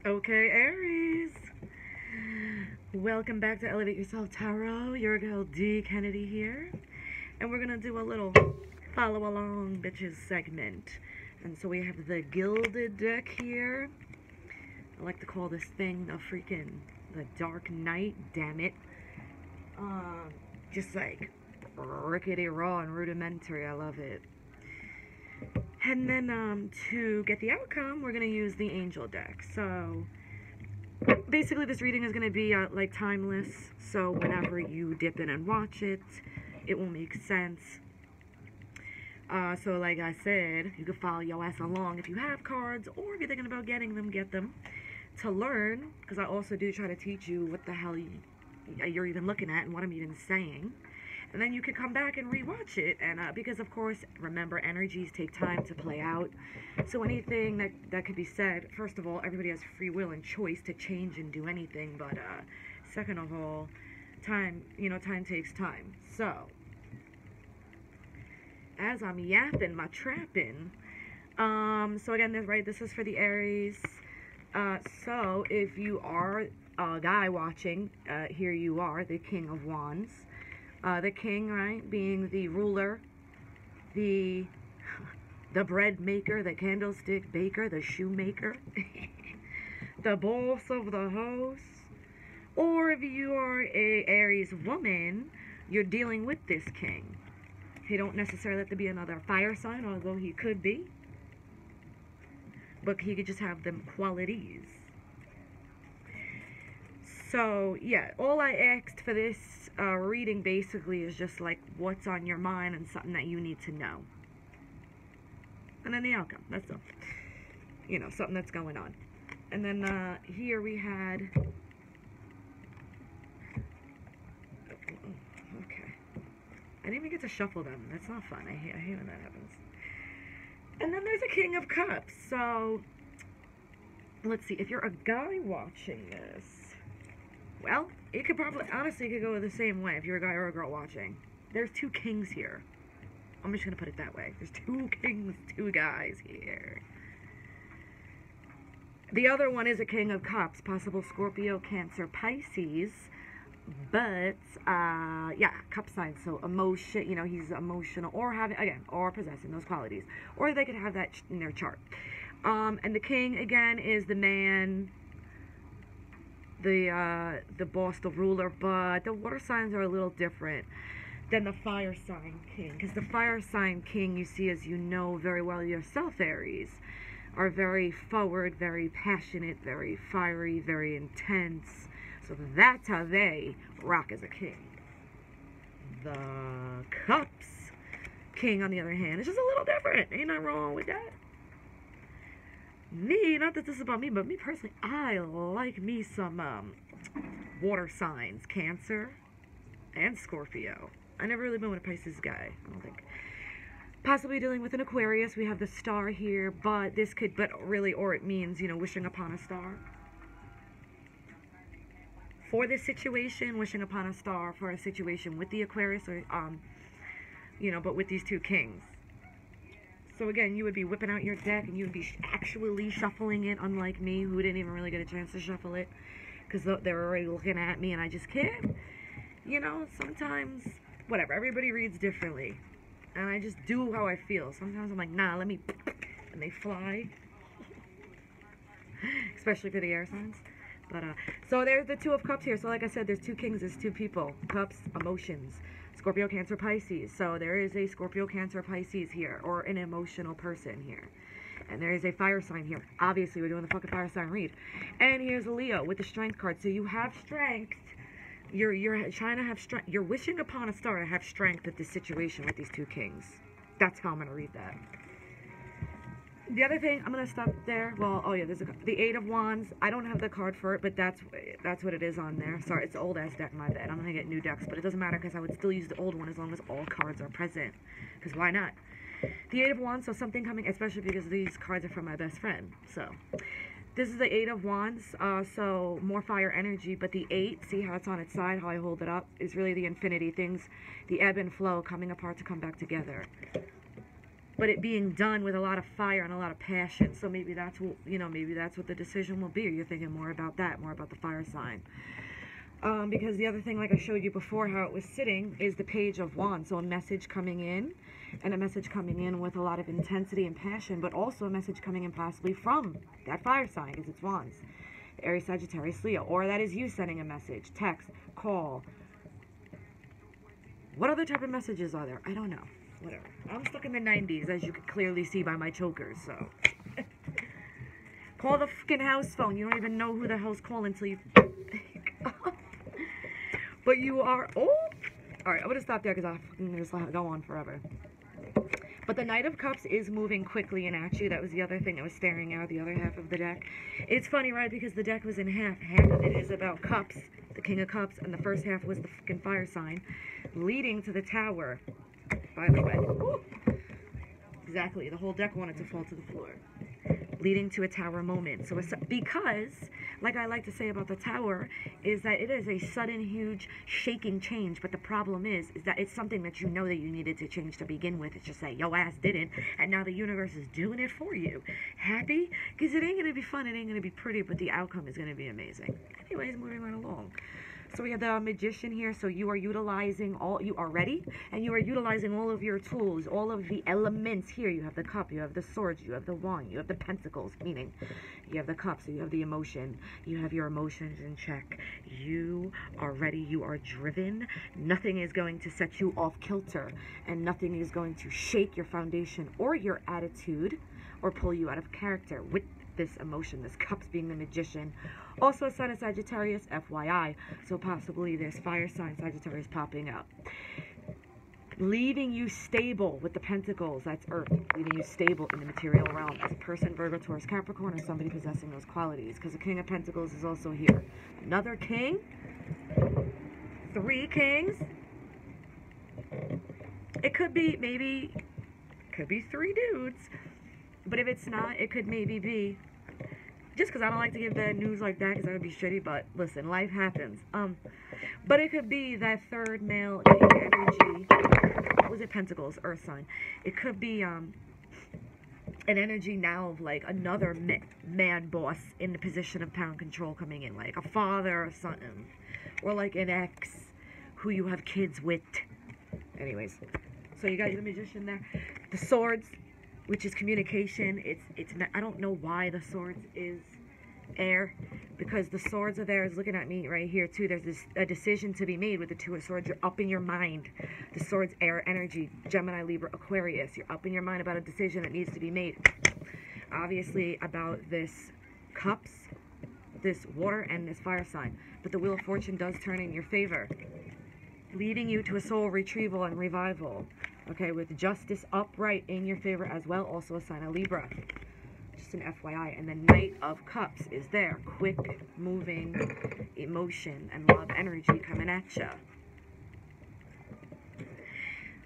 Okay, Aries. Welcome back to Elevate Yourself Tarot. Your girl D. Kennedy here. And we're going to do a little follow along bitches segment. And so we have the Gilded deck here. I like to call this thing the Dark Knight, damn it. Just like rickety raw and rudimentary. I love it. And then to get the outcome, we're going to use the Angel deck. So basically this reading is going to be like timeless. So whenever you dip in and watch it, it will make sense. So like I said, you can follow your ass along if you have cards, or if you're thinking about getting them, get them to learn. Because I also do try to teach you what the hell you're even looking at and what I'm even saying. And then you can come back and rewatch it. And because, of course, remember, energies take time to play out. So anything that could be said, first of all, everybody has free will and choice to change and do anything. But second of all, time takes time. So, as I'm yapping my trapping, so again, this is for the Aries. So if you are a guy watching, here you are, the King of Wands. The king, right, being the ruler, the bread maker, the candlestick baker, the shoemaker, the boss of the house. Or if you are a Aries woman, you're dealing with this king. He don't necessarily have to be another fire sign, although he could be. But he could just have them qualities. So, yeah, all I asked for this reading basically is just like what's on your mind and something that you need to know. And then the outcome, that's all. You know, something that's going on. And then here we had... Okay. I didn't even get to shuffle them. That's not fun. I hate when that happens. And then there's a King of Cups. So, let's see. If you're a guy watching this... Well, it could probably, honestly, it could go the same way if you're a guy or a girl watching. There's two kings here. I'm just going to put it that way. There's two kings, two guys here. The other one is a King of Cups, possible Scorpio, Cancer, Pisces. But, yeah, cup sign, so emotion, you know, he's emotional, or having, again, or possessing those qualities. Or they could have that in their chart. And the king, again, is the man... the boss, the ruler, but the water signs are a little different than the fire sign king, because the fire sign king, you see, as you know very well yourself, Aries, are very forward, very passionate, very fiery, very intense. So that's how they rock as a king. The cups king, on the other hand, is just a little different. Ain't nothing wrong with that. Me, not that this is about me, but me personally, I like me some water signs, Cancer and Scorpio. I never really been with a Pisces guy, I don't think. Possibly dealing with an Aquarius. We have the star here, but this could, but really, or it means, you know, wishing upon a star. For this situation, wishing upon a star for a situation with the Aquarius, or, you know, but with these two kings. So again, you would be whipping out your deck and you would be actually shuffling it, unlike me, who didn't even really get a chance to shuffle it because they're already looking at me and I just can't. You know, sometimes, whatever, everybody reads differently. And I just do how I feel. Sometimes I'm like, nah, let me, and they fly. Especially for the air signs. But, so there's the Two of Cups here. So like I said, there's two kings, there's two people. Cups, emotions. Scorpio, Cancer, Pisces. So there is a Scorpio, Cancer, Pisces here, or an emotional person here. And there is a fire sign here. Obviously, we're doing the fucking fire sign read. And here's a Leo with the strength card. So you have strength. You're trying to have strength. You're wishing upon a star to have strength at this situation with these two kings. That's how I'm going to read that. The other thing, I'm going to stop there. Well, oh yeah, there's the Eight of Wands. I don't have the card for it, but that's what it is on there. Sorry, it's an old-ass deck, my bad. I'm going to get new decks, but it doesn't matter because I would still use the old one as long as all cards are present. Because why not? The Eight of Wands, so something coming, especially because these cards are from my best friend. So, this is the Eight of Wands, so more fire energy, but the 8, see how it's on its side, how I hold it up, is really the infinity things, the ebb and flow coming apart to come back together. but it being done with a lot of fire and a lot of passion. So maybe that's what, maybe that's what the decision will be. Or you're thinking more about that, more about the fire sign. Because the other thing, like I showed you before, how it was sitting, is the Page of Wands. So a message coming in, and a message coming in with a lot of intensity and passion, but also a message coming in possibly from that fire sign, because it's Wands. Aries, Sagittarius, Leo. Or that is you sending a message, text, call. What other type of messages are there? I don't know. Whatever. I'm stuck in the 90s, as you can clearly see by my chokers, so. Call the fucking house phone. You don't even know who the hell's calling until you But you are, alright, I'm going to stop there because I'm just let it go on forever. But the Knight of Cups is moving quickly, and actually that was the other thing that was staring out the other half of the deck. It's funny, right, because the deck was in half. Half of it is about Cups, the King of Cups, and the first half was the fucking fire sign, leading to the Tower, by the way. Ooh. Exactly, the whole deck wanted to fall to the floor. Leading to a Tower moment. So it's because, like I like to say about the Tower, is that it is a sudden, huge, shaking change. But the problem is that it's something that you know that you needed to change to begin with. It's just that your ass didn't, and now the universe is doing it for you. Happy? Because it ain't going to be fun, it ain't going to be pretty, but the outcome is going to be amazing. Anyways, moving right along. So we have the Magician here, so you are utilizing you are ready, and you are utilizing all of your tools, all of the elements here. You have the Cup, you have the Swords, you have the Wand, you have the Pentacles, meaning you have the Cups, so you have the emotion, you have your emotions in check. You are ready, you are driven. Nothing is going to set you off kilter, and nothing is going to shake your foundation or your attitude or pull you out of character with this emotion, this Cups being the Magician. Also a sign of Sagittarius, FYI. So possibly this fire sign, Sagittarius, popping up. Leaving you stable with the Pentacles, that's Earth. Leaving you stable in the material realm as a person, Virgo, Taurus, Capricorn, or somebody possessing those qualities. Because the King of Pentacles is also here. Another king. 3 kings. It could be, maybe, could be 3 dudes. But if it's not, it could maybe be, just because I don't like to give bad news like that, because that would be shitty, but listen, life happens. But it could be that third male energy. What was it? Pentacles, Earth sign. It could be an energy now of like another man boss in the position of power and control coming in, like a father or something, or like an ex who you have kids with. Anyways, so you got the Magician there. The Swords, which is communication. It's I don't know why the Swords is air, because the Swords of air is looking at me right here too. There's a decision to be made with the 2 of Swords. You're up in your mind. The Swords, air energy, Gemini, Libra, Aquarius. You're up in your mind about a decision that needs to be made. Obviously about this Cups, this water, and this fire sign. But the Wheel of Fortune does turn in your favor, leading you to a soul retrieval and revival. Okay, with Justice upright in your favor as well, also a sign of Libra. Just an FYI. And the Knight of Cups is there. Quick, moving, emotion, and love energy coming at ya.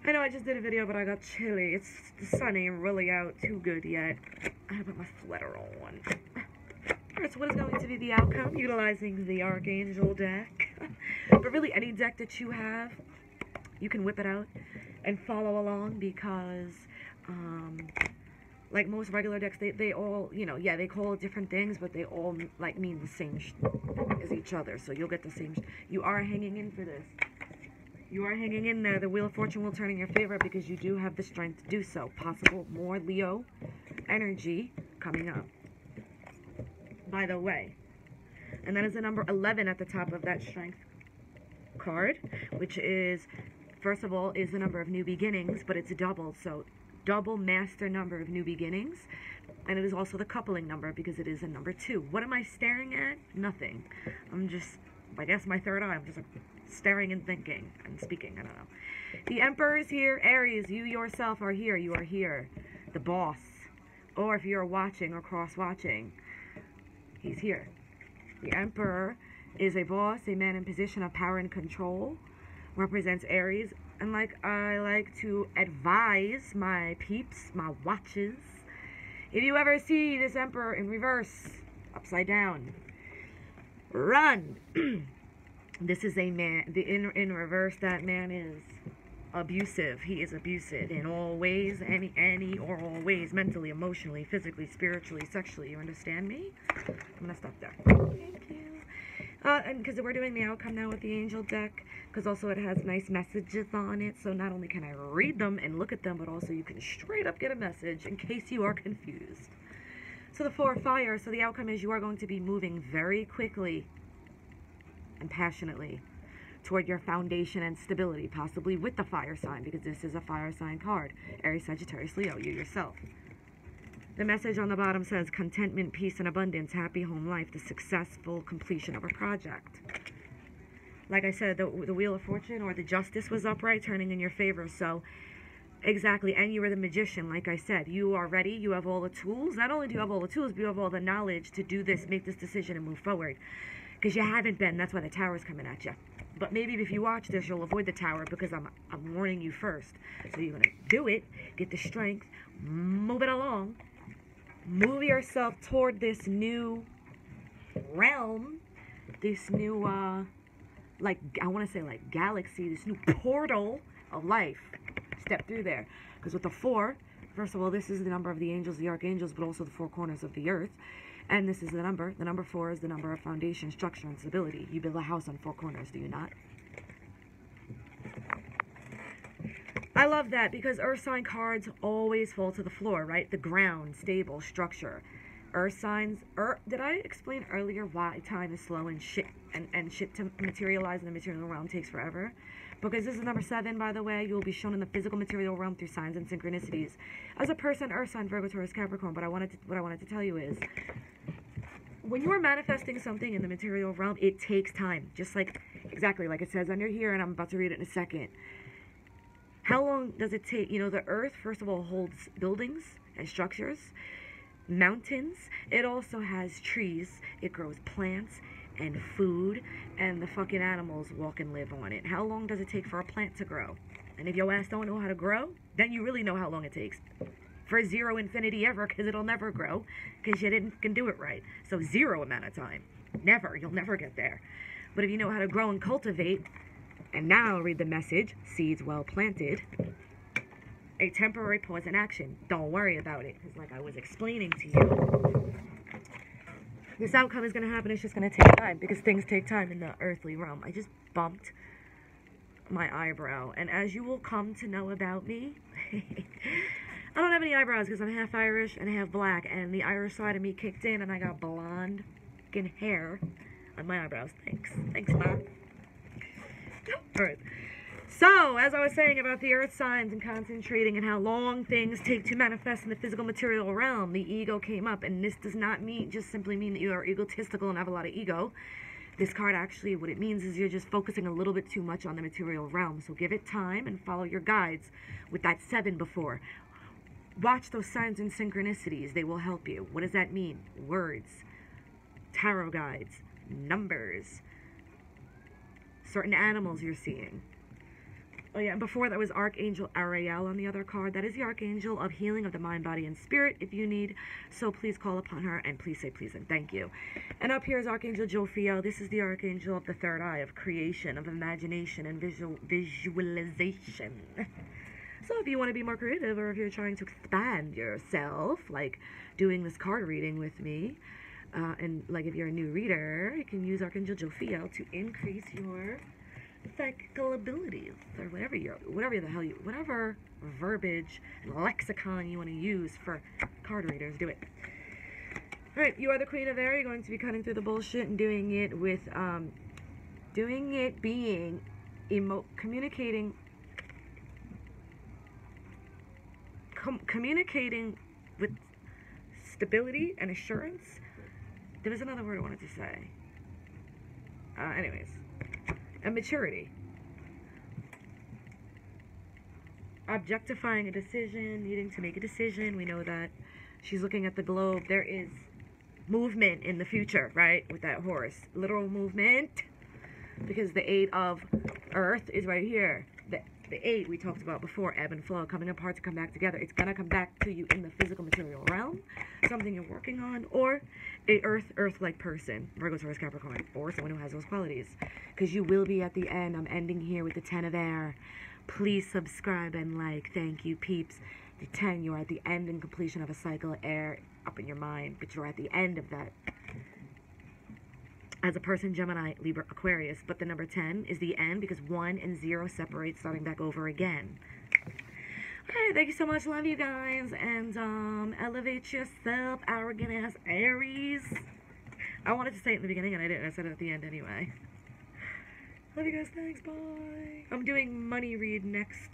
I know I just did a video, but I got chilly. The sun ain't really out too good yet. I have put my sweater on. Alright, so what is going to be the outcome? Utilizing the Archangel deck. But really, any deck that you have, you can whip it out and follow along, because like most regular decks, they all, yeah, they call it different things, but they all like mean the same as each other. So you'll get the same. You are hanging in for this. You are hanging in there. The Wheel of Fortune will turn in your favor because you do have the strength to do so. Possible more Leo energy coming up, by the way. And that is the number 11 at the top of that strength card, which is, first of all, is the number of new beginnings, but it's doubled, so double master number of new beginnings. And it is also the coupling number because it is a number 2. What am I staring at? Nothing. I'm just, I guess my third eye, I'm just like staring and thinking and speaking. I don't know. The Emperor is here. Aries, you yourself are here. You are here. The boss. Or if you're watching or cross-watching, he's here. The Emperor is a boss, a man in position of power and control. Represents Aries. And like I like to advise my peeps, my watches, if you ever see this Emperor in reverse, upside down, run. This is a man, in reverse, that man is abusive. He is abusive in all ways, any or all ways, mentally, emotionally, physically, spiritually, sexually. You understand me? I'm gonna stop there. Thank you. And because we're doing the outcome now with the angel deck, because also it has nice messages on it, so not only can I read them and look at them, but also you can straight up get a message in case you are confused. So the 4 of fire, so the outcome is you are going to be moving very quickly and passionately toward your foundation and stability, possibly with the fire sign, because this is a fire sign card. Aries, Sagittarius, Leo, you yourself. The message on the bottom says contentment, peace, and abundance, happy home life, the successful completion of a project. Like I said, the Wheel of Fortune or the Justice was upright, turning in your favor. So, exactly, and you were the magician, like I said. You are ready, you have all the tools. Not only do you have all the tools, but you have all the knowledge to do this, make this decision, and move forward. Because you haven't been, that's why the tower's coming at you. But maybe if you watch this, you'll avoid the tower because I'm warning you first. So you're going to do it, get the strength, move it along. Move yourself toward this new realm, this new, like, I want to say like galaxy, this new portal of life. Step through there. Because with the 4, first of all, this is the number of the angels, the archangels, but also the 4 corners of the earth. And this is the number. The number 4 is the number of foundation, structure, and stability. You build a house on 4 corners, do you not? I love that because earth sign cards always fall to the floor, right? The ground, stable, structure. Earth signs, did I explain earlier why time is slow and shit to materialize in the material realm takes forever? Because this is number 7, by the way. You'll be shown in the physical material realm through signs and synchronicities. As a person, earth sign, Virgo, Taurus, Capricorn, but what I wanted to tell you is, when you are manifesting something in the material realm, it takes time. Just like, exactly like it says under here, and I'm about to read it in a second. How long does it take? You know, the earth, first of all, holds buildings and structures, mountains. It also has trees. It grows plants and food, and the fucking animals walk and live on it. How long does it take for a plant to grow? And if your ass don't know how to grow, then you really know how long it takes. For 0 infinity ever, because it'll never grow, because you can do it right. So 0 amount of time. Never. You'll never get there. But if you know how to grow and cultivate, and now I'll read the message, seeds well planted, a temporary pause in action. Don't worry about it, because like I was explaining to you, this outcome is going to happen. It's just going to take time, because things take time in the earthly realm. I just bumped my eyebrow, and as you will come to know about me, I don't have any eyebrows because I'm half Irish and half black, and the Irish side of me kicked in, and I got blonde fucking hair on my eyebrows. Thanks, Ma. Alright. So, as I was saying about the earth signs and concentrating and how long things take to manifest in the physical material realm, the ego came up, and this does not just simply mean that you are egotistical and have a lot of ego. This card actually, what it means is you're just focusing a little bit too much on the material realm. So give it time and follow your guides with that 7 before. Watch those signs and synchronicities. They will help you. What does that mean? Words, tarot guides, numbers, certain animals you're seeing. Oh yeah, and before that was Archangel Ariel on the other card. That is the Archangel of healing of the mind, body, and spirit if you need. So please call upon her and please say please and thank you. And up here is Archangel Jophiel. This is the Archangel of the third eye, of creation, of imagination, and visualization. So if you want to be more creative, or if you're trying to expand yourself, like doing this card reading with me, and like if you're a new reader, you can use Archangel Jophiel to increase your psychical abilities, or whatever verbiage and lexicon you want to use for card readers. Do it. All right, you are the Queen of Air. You're going to be cutting through the bullshit and doing it with, communicating with stability and assurance. There was another word I wanted to say. Anyways. And maturity. Objectifying a decision, needing to make a decision. We know that she's looking at the globe. There is movement in the future, right? With that horse. Literal movement. Because the 8 of Earth is right here. The 8 we talked about before, ebb and flow, coming apart to come back together. It's going to come back to you in the physical material realm, something you're working on, or a earth-like person, Virgo, Taurus, Capricorn, or someone who has those qualities. Because you will be at the end. I'm ending here with the 10 of air. Please subscribe and like. Thank you, peeps. The 10, you are at the end and completion of a cycle of air up in your mind, but you're at the end of that. As a person, Gemini, Libra, Aquarius, but the number 10 is the end because 1 and 0 separate, starting back over again. Alright, thank you so much. Love you guys. And elevate yourself, arrogant ass Aries. I wanted to say it in the beginning and I didn't. I said it at the end anyway. Love you guys. Thanks. Bye. I'm doing money read next.